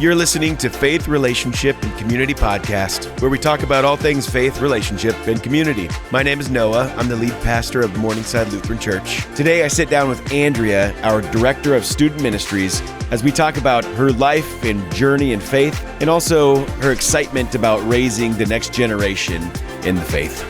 You're listening to Faith, Relationship, and Community Podcast, where we talk about all things faith, relationship, and community. My name is Noah. I'm the lead pastor of Morningside Lutheran Church. Today, I sit down with Andrea, our Director of Student Ministries, as we talk about her life and journey in faith, and also her excitement about raising the next generation in the faith.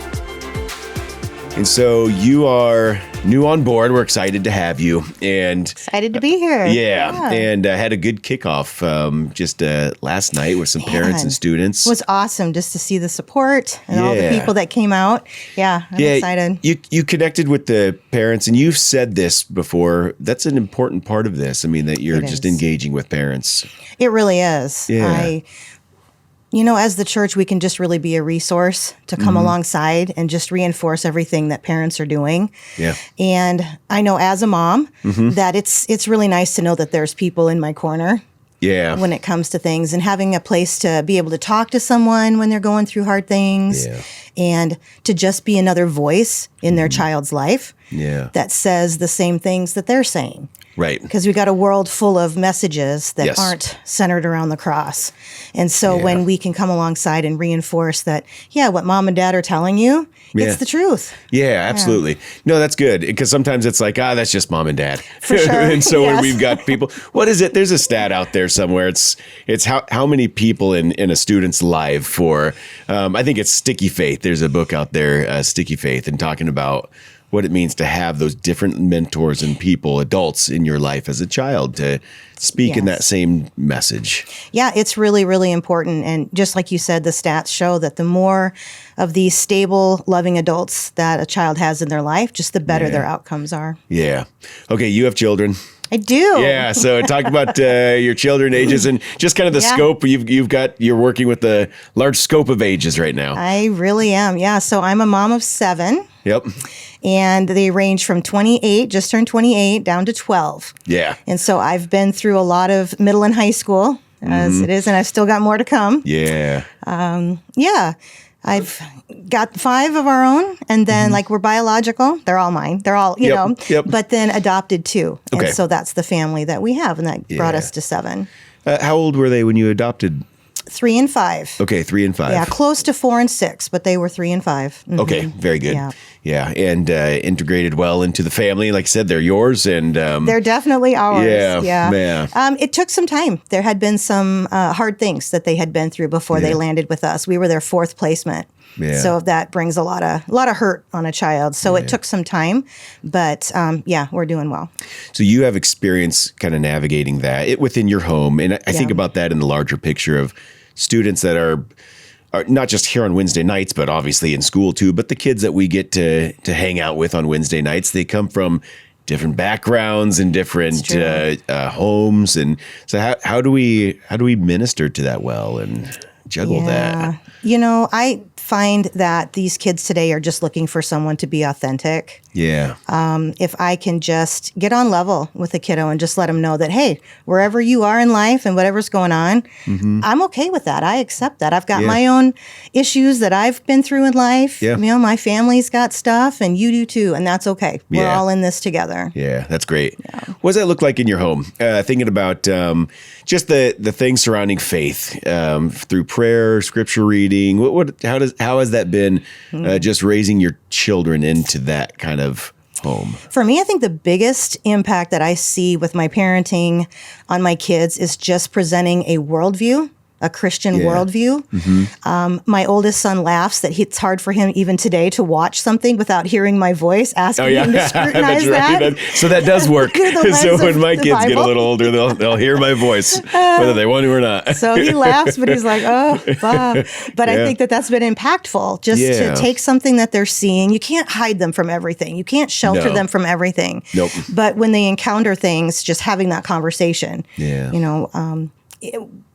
And so you are new on board. We're excited to have you. And excited to be here. Yeah. And had a good kickoff just last night with some parents and students. It was awesome just to see the support and all the people that came out. Yeah, I'm excited. You connected with the parents, and you've said this before. That's an important part of this. I mean, that you're just engaging with parents. It really is. Yeah. As the church, we can just really be a resource to come alongside and just reinforce everything that parents are doing. Yeah. And I know as a mom that it's really nice to know that there's people in my corner. Yeah. When it comes to things, and having a place to be able to talk to someone when they're going through hard things, and to just be another voice in their child's life that says the same things that they're saying. Right. Because we got a world full of messages that aren't centered around the cross. And so when we can come alongside and reinforce that, what mom and dad are telling you, it's the truth. Yeah, absolutely. No, that's good. Because sometimes it's like, that's just mom and dad. For sure. And so when we've got people, what is it? There's a stat out there somewhere. It's how many people in a student's life for, I think it's Sticky Faith. There's a book out there, Sticky Faith, and talking about what it means to have those different mentors and people, adults in your life as a child, to speak in that same message. Yeah, it's really, really important. And just like you said, the stats show that the more of these stable, loving adults that a child has in their life, just the better their outcomes are. Yeah. Okay, you have children. I do. Yeah. So talk about your children ages and just kind of the scope you're working with the large scope of ages right now. I really am. Yeah. So I'm a mom of 7. Yep. And they range from 28, just turned 28, down to 12. Yeah. And so I've been through a lot of middle and high school as it is, and I've still got more to come. Yeah. I've got 5 of our own, and then we're biological. They're all mine. They're all, but then adopted too. Okay. And so that's the family that we have, and that brought us to 7. How old were they when you adopted? 3 and 5. Okay, 3 and 5. Yeah, close to 4 and 6, but they were 3 and 5. Mm-hmm. Okay, very good. Yeah, and integrated well into the family. Like I said, they're yours, and they're definitely ours. Yeah. It took some time. There had been some hard things that they had been through before they landed with us. We were their 4th placement. Yeah. So that brings a lot of hurt on a child. So it took some time, but we're doing well. So you have experience kind of navigating that within your home. And I think about that in the larger picture of students that are not just here on Wednesday nights, but obviously in school too. But the kids that we get to hang out with on Wednesday nights, they come from different backgrounds and different homes. And so how do we minister to that well and juggle that? I find that these kids today are just looking for someone to be authentic. Yeah. If I can just get on level with a kiddo and just let them know that, hey, wherever you are in life and whatever's going on, I'm okay with that. I accept that. I've got my own issues that I've been through in life. Yeah. My family's got stuff, and you do too, and that's okay. We're all in this together. Yeah, that's great. Yeah. What does that look like in your home? Thinking about just the things surrounding faith through prayer, scripture reading. How has that been just raising your children into that kind of home? For me, I think the biggest impact that I see with my parenting on my kids is just presenting a worldview, a Christian worldview. My oldest son laughs that it's hard for him even today to watch something without hearing my voice, asking him to scrutinize that. So that does work. So when my kids get a little older, they'll hear my voice, whether they want to or not. So he laughs, but he's like, oh, wow. But I think that's been impactful, just to take something that they're seeing. You can't hide them from everything. You can't shelter them from everything. Nope. But when they encounter things, just having that conversation,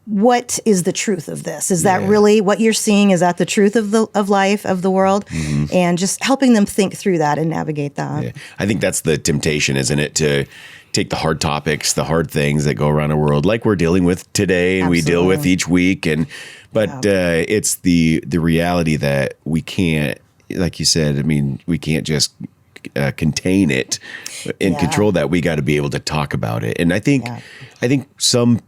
what is the truth of this? Is that really what you're seeing? Is that the truth of life, of the world? And just helping them think through that and navigate that. Yeah. I think that's the temptation, isn't it? To take the hard topics, the hard things that go around our world, like we're dealing with today and we deal with each week. But it's the reality that we can't, like you said, we can't just contain it and control that. We got to be able to talk about it. And I think some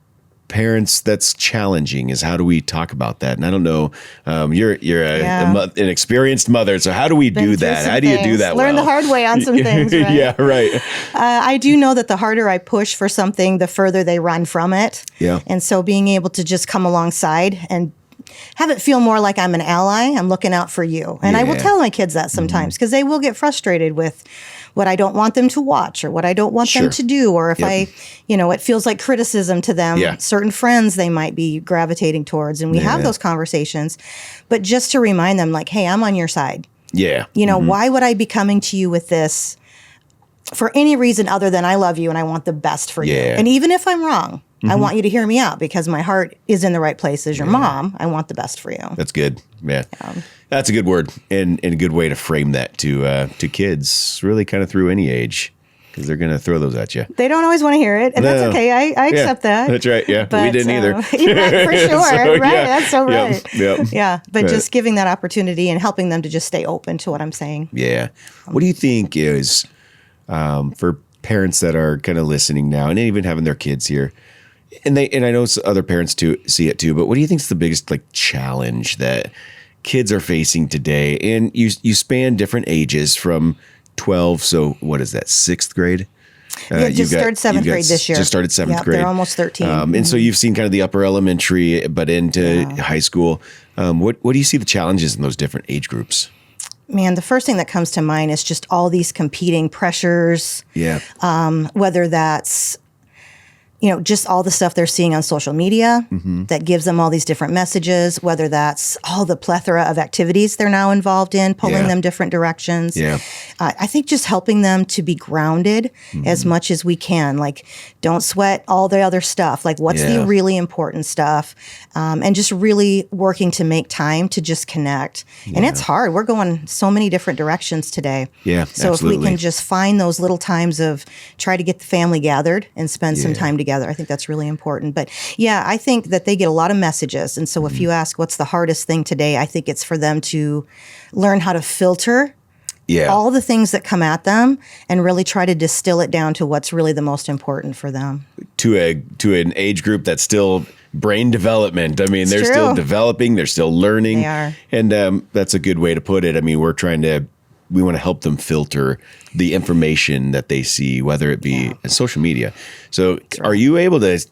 parents that's challenging is how do we talk about that? And I don't know, you're an experienced mother, so how do we do that? How do you do that? Learn the hard way on some things, right? Yeah, right. I do know that the harder I push for something, the further they run from it. Yeah. And so being able to just come alongside and have it feel more like I'm an ally, I'm looking out for you. And I will tell my kids that sometimes because they will get frustrated with what I don't want them to watch or what I don't want them to do. Or if it feels like criticism to them, certain friends they might be gravitating towards. And we have those conversations. But just to remind them like, hey, I'm on your side. Yeah. Why would I be coming to you with this for any reason other than I love you and I want the best for you? And even if I'm wrong, I want you to hear me out because my heart is in the right place as your mom. I want the best for you. That's good. Yeah. That's a good word and a good way to frame that to kids, really kind of through any age, because they're going to throw those at you. They don't always want to hear it, and that's okay. I accept that. That's right. Yeah. But, we didn't either. Right, for sure. Right. That's so right. Yep. Yeah. But just giving that opportunity and helping them to just stay open to what I'm saying. Yeah. What do you think is for parents that are kind of listening now and even having their kids here? And I know other parents too see it too, but what do you think is the biggest challenge that kids are facing today? And you span different ages from 12. So what is that? 6th grade? Just started 7th grade this year. Just started 7th grade. They're almost 13. And so you've seen kind of the upper elementary, but into high school. What do you see the challenges in those different age groups? Man, the first thing that comes to mind is just all these competing pressures. Yeah. Whether that's just all the stuff they're seeing on social media that gives them all these different messages, whether that's all the plethora of activities they're now involved in, pulling them different directions. Yeah. I think just helping them to be grounded as much as we can. Like, don't sweat all the other stuff. Like, what's the really important stuff? And just really working to make time to just connect. And it's hard. We're going so many different directions today. Yeah, so absolutely. if we can just find those little times of try to get the family gathered and spend some time together, I think that's really important. But I think that they get a lot of messages. And so if you ask what's the hardest thing today, I think it's for them to learn how to filter all the things that come at them and really try to distill it down to what's really the most important for them. To an age group that's still brain development. I mean, they're still developing, they're still learning. They are. And that's a good way to put it. I mean, we want to help them filter the information that they see, whether it be social media. So are you able to,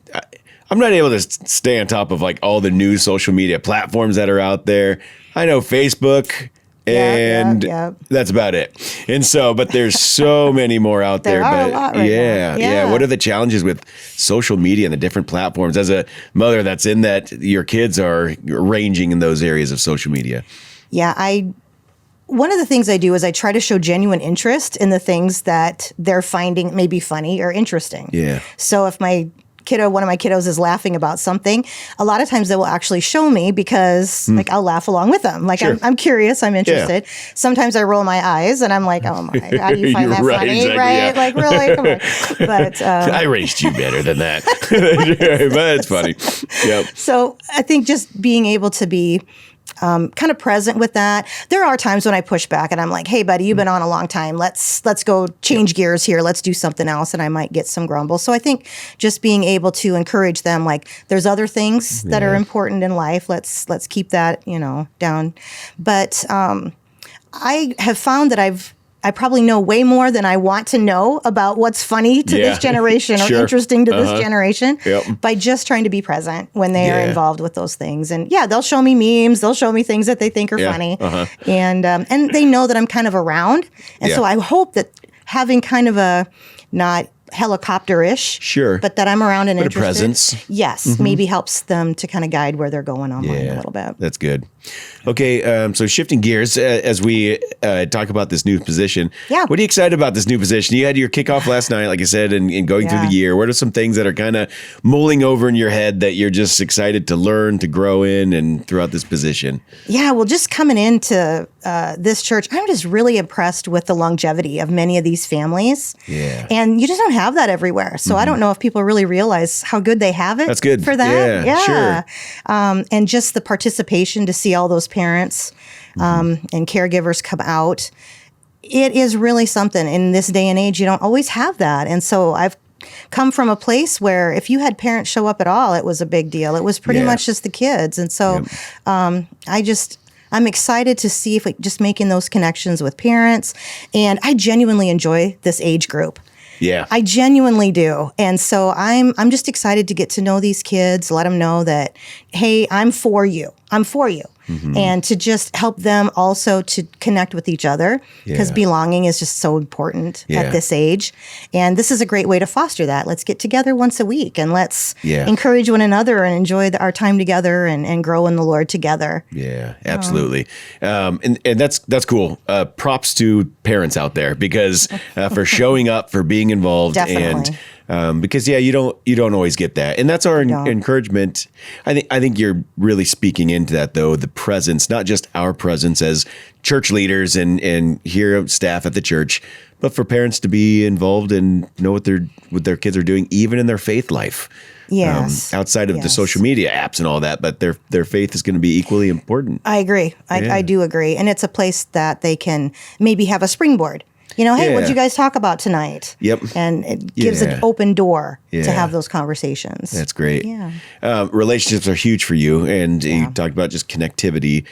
I'm not able to stay on top of all the new social media platforms that are out there. I know Facebook and that's about it. And so, but there's so many more out there. There are but a lot right now. Yeah. What are the challenges with social media and the different platforms? As a mother that's in that, your kids are ranging in those areas of social media. Yeah, one of the things I do is I try to show genuine interest in the things that they're finding maybe funny or interesting. Yeah. So if one of my kiddos is laughing about something, a lot of times they will actually show me because I'll laugh along with them. I'm curious, I'm interested. Yeah. Sometimes I roll my eyes and I'm like, oh my, how do you find that right, funny? exactly, right? Yeah. Like really? Come on. But I raised you better than that. But it's funny. Yep. So I think just being able to be kind of present with that. There are times when I push back and I'm like, hey, buddy, you've been on a long time. Let's go change gears here. Let's do something else. And I might get some grumble. So I think just being able to encourage them, there's other things that are important in life. Let's keep that, down. But I have found that I probably know way more than I want to know about what's funny to this generation or interesting to this generation by just trying to be present when they are involved with those things. And they'll show me memes. They'll show me things that they think are funny. And they know that I'm kind of around. And so I hope that having kind of a not helicopter-ish, but that I'm around and interested. A presence. Yes, maybe helps them to kind of guide where they're going online a little bit. That's good. Okay, so shifting gears as we talk about this new position. Yeah. What are you excited about this new position? You had your kickoff last night, like I said, and going through the year. What are some things that are kind of mulling over in your head that you're just excited to learn, to grow in, and throughout this position? Yeah, well, just coming into this church, I'm just really impressed with the longevity of many of these families. Yeah. And you just don't have that everywhere. So I don't know if people really realize how good they have it. That's good. For that. Yeah. Sure. And just the participation to see all those parents and caregivers come out. It is really something. In this day and age, you don't always have that. And so I've come from a place where if you had parents show up at all, it was a big deal. It was pretty much just the kids. And so I'm excited to see if just making those connections with parents. And I genuinely enjoy this age group. Yeah. I genuinely do. And so I'm just excited to get to know these kids, let them know that, hey, I'm for you. I'm for you. And to just help them also to connect with each other, because belonging is just so important at this age. And this is a great way to foster that. Let's get together once a week and let's encourage one another and enjoy our time together and grow in the Lord together. Yeah, absolutely. And that's cool. Props to parents out there, because for showing up, for being involved. Definitely. And because you don't always get that, and that's our encouragement. I think you're really speaking into that, though, the presence, not just our presence as church leaders and here staff at the church, but for parents to be involved and know what their kids are doing, even in their faith life. Yes. Outside of the social media apps and all that, but their faith is going to be equally important. I agree. I do agree, and it's a place that they can maybe have a springboard. Hey, what did you guys talk about tonight? Yep. And it gives an open door to have those conversations. That's great. Yeah. Relationships are huge for you, and you talked about just connectivity.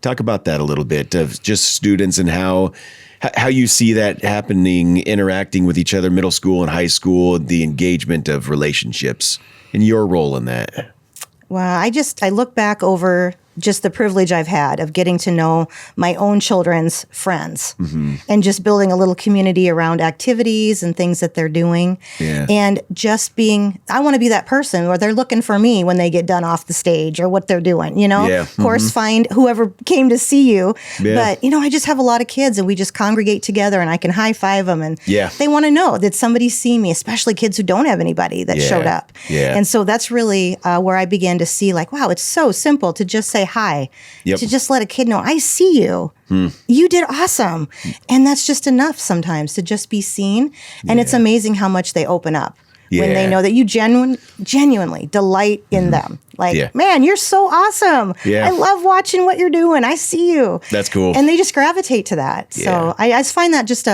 Talk about that a little bit, of just students and how you see that happening, interacting with each other, middle school and high school, the engagement of relationships and your role in that. Well, I look back over just the privilege I've had of getting to know my own children's friends and just building a little community around activities and things that they're doing. Yeah. And just I want to be that person where they're looking for me when they get done off the stage or what they're doing, Of course, find whoever came to see you. Yeah. But, I just have a lot of kids and we just congregate together and I can high five them and they want to know, did somebody see me, especially kids who don't have anybody that showed up. Yeah. And so that's really where I began to see wow, it's so simple to just say hi, to just let a kid know, I see you. You did awesome. And that's just enough sometimes to just be seen. And it's amazing how much they open up when they know that you genuinely delight in them. Man, you're so awesome. I love watching what you're doing. I see you. That's cool. And they just gravitate to that. So I just find that just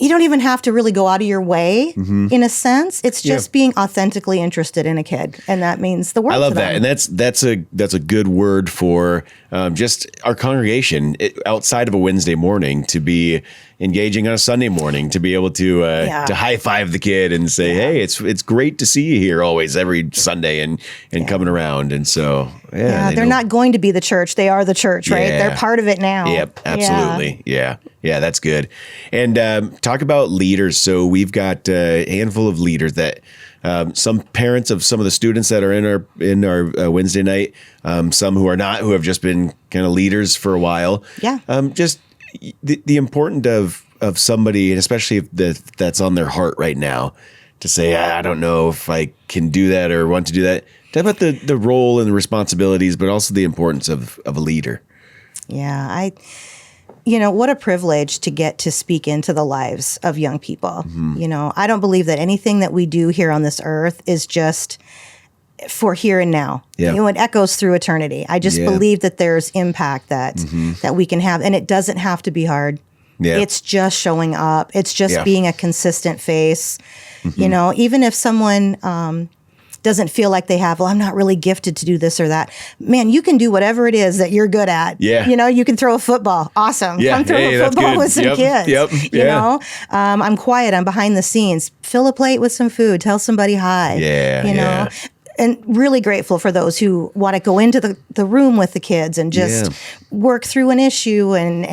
you don't even have to really go out of your way in a sense. It's just being authentically interested in a kid. And that means the world. I love to them. that. And that's a good word for just our congregation outside of a Wednesday morning, to be engaging on a Sunday morning, to be able to high five the kid and say, hey, it's great to see you here always, every Sunday and coming around. And so, they're not going to be the church. They are the church, right? They're part of it now. Yep, absolutely. Yeah, that's good. And talk about leaders. So we've got a handful of leaders that some parents of some of the students that are in our Wednesday night, some who are not, who have just been kind of leaders for a while. Yeah. Just the importance of somebody, and especially if that's on their heart right now, to say, I don't know if I can do that or want to do that. Talk about the role and the responsibilities, but also the importance of a leader. Yeah, what a privilege to get to speak into the lives of young people. I don't believe that anything that we do here on this earth is just for here and now. Yeah. It echoes through eternity. I just believe that there's impact that we can have, and it doesn't have to be hard. Yeah. It's just showing up. It's just being a consistent face. Even if someone doesn't feel like they have, I'm not really gifted to do this or that. Man, you can do whatever it is that you're good at. Yeah. You can throw a football. Awesome. Yeah. Come throw a football with some kids. Yep. I'm quiet. I'm behind the scenes. Fill a plate with some food. Tell somebody hi. Yeah. And really grateful for those who want to go into the room with the kids and just work through an issue and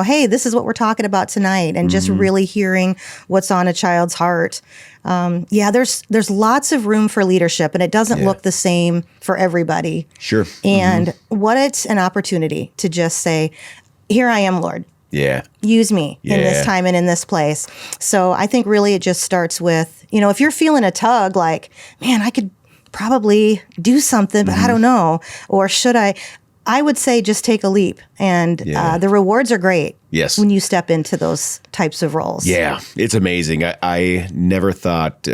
hey, this is what we're talking about tonight, and just really hearing what's on a child's heart. There's lots of room for leadership, and it doesn't look the same for everybody. Sure. And what it's an opportunity to just say, here I am, Lord. Yeah. Use me in this time and in this place. So I think really it just starts with, if you're feeling a tug, like, man, I could probably do something, but I don't know. Or should I would say just take a leap. And the rewards are great. Yes. When you step into those types of roles. Yeah. It's amazing. I never thought,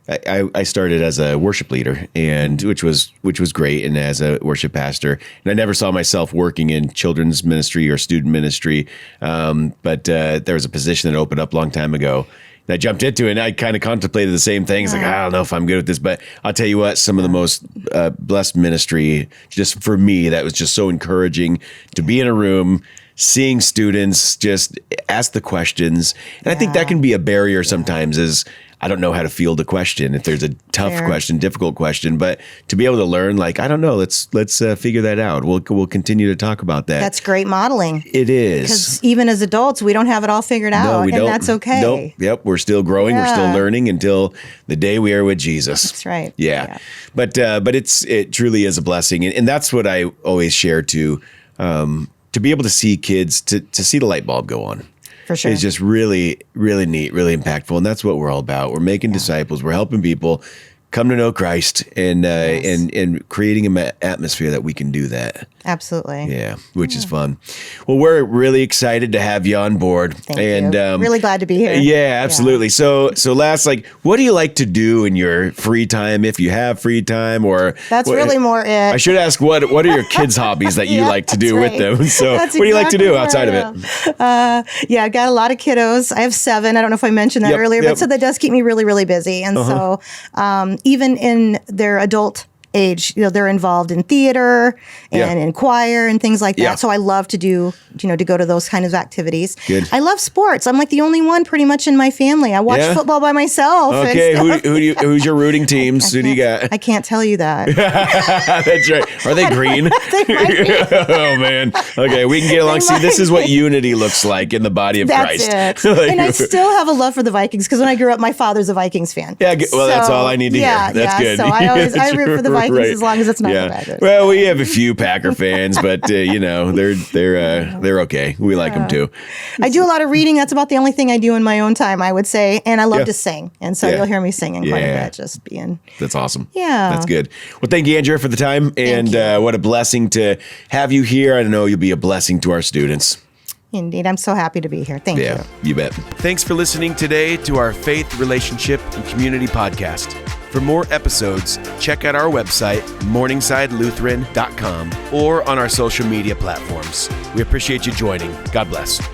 I started as a worship leader, and which was great, and as a worship pastor, and I never saw myself working in children's ministry or student ministry. But there was a position that opened up a long time ago. I jumped into it, and I kind of contemplated the same things. Like, I don't know if I'm good at this, but I'll tell you what, some of the most blessed ministry, just for me, that was just so encouraging to be in a room, seeing students just ask the questions. And I think that can be a barrier sometimes, is I don't know how to field a question if there's a tough question, difficult question, but to be able to learn, like, I don't know, let's figure that out. We'll continue to talk about that. That's great modeling. It is. Because even as adults, we don't have it all figured out, No, we don't. that's okay. Nope. Yep. We're still growing. We're still learning until the day we are with Jesus. That's right. Yeah. But it truly is a blessing. And that's what I always share to be able to see kids, to see the light bulb go on. For sure. It's just really, really neat, really impactful. And that's what we're all about. We're making disciples. We're helping people come to know Christ, and creating an atmosphere that we can do that. Absolutely. Yeah, which is fun. Well, we're really excited to have you on board. Thank you. Really glad to be here. Yeah, absolutely. So last, like, what do you like to do in your free time, if you have free time? Or that's really more it. I should ask, what are your kids' hobbies that you like to do with them? So what do you like to do outside of it? I've got a lot of kiddos. I have 7. I don't know if I mentioned that earlier, but so that does keep me really, really busy. And so even in their adult age, they're involved in theater and in choir and things like that. So I love to do, to go to those kind of activities. Good. I love sports. I'm like the only one pretty much in my family. I watch football by myself. Okay. Who's your rooting teams? Who do you got? I can't tell you that. That's right. Are they green? They might be. Oh, man. Okay. We can get along. See, this is what unity looks like in the body of Christ. That's it. And I still have a love for the Vikings, because when I grew up, my father's a Vikings fan. Yeah. Well, that's all I need to hear. That's good. So I root for the Vikings as long as it's not the Packers. Well, we have a few Packer fans, but they're okay. We like them too. I do a lot of reading. That's about the only thing I do in my own time, I would say. And I love to sing. And so you'll hear me singing quite a bit, just being. That's awesome. Yeah. That's good. Well, thank you, Andrea, for the time. And what a blessing to have you here. I know you'll be a blessing to our students. Indeed. I'm so happy to be here. Thank you. Yeah, you bet. Thanks for listening today to our Faith, Relationship, and Community podcast. For more episodes, check out our website, morningsidelutheran.com, or on our social media platforms. We appreciate you joining. God bless.